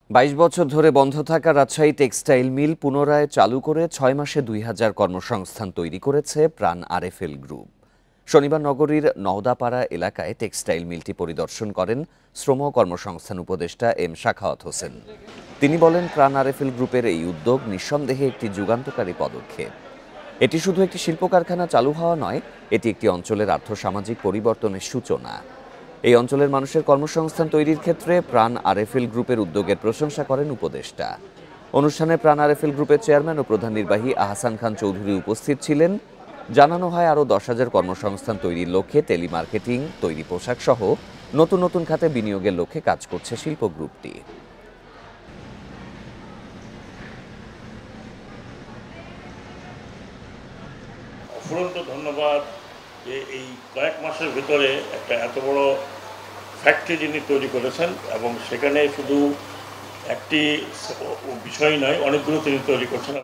২২ বছর ধরে বন্ধ থাকা রাজশাহী টেক্সটাইল মিল পুনরায় চালু করে ৬ মাসে ২,০০০ কর্মসংস্থান তৈরি করেছে প্রাণ আরএফএল গ্রুপ। শনিবার নগরীর নওদাপাড়া এলাকায় টেক্সটাইল মিলটি পরিদর্শন করেন শ্রম ও কর্মসংস্থান উপদেষ্টা এম শাখাওয়াত হোসেন। তিনি বলেন, প্রাণ আরএফএল গ্রুপের এই উদ্যোগ নিঃসন্দেহে একটি যুগান্তকারী পদক্ষেপ। এটি শুধু একটি শিল্প কারখানা চালু হওয়া নয়, এটি একটি অঞ্চলের আর্থসামাজিক পরিবর্তনের সূচনা। এই অঞ্চলের মানুষের কর্মসংস্থান তৈরির ক্ষেত্রে প্রাণ আরএফএল গ্রুপের উদ্যোগের প্রশংসা করেন উপদেষ্টা। অনুষ্ঠানে প্রাণ আরএফএল গ্রুপের চেয়ারম্যান ও প্রধান নির্বাহী আহসান খান চৌধুরী উপস্থিত ছিলেন। জানানো হয়, আরও ১০,০০০ কর্মসংস্থান তৈরির লক্ষ্যে টেলিমার্কেটিং, তৈরি পোশাক সহ নতুন নতুন খাতে বিনিয়োগের লক্ষ্যে কাজ করছে শিল্প গ্রুপটি। অফুরন্ত ধন্যবাদ যে এই কয়েক মাসের ভিতরে একটা এত বড় ফ্যাক্টরি যিনি তৈরি করেছেন, এবং সেখানে শুধু একটি বিষয় নয়, অনেকগুলো তিনি তৈরি করছেন।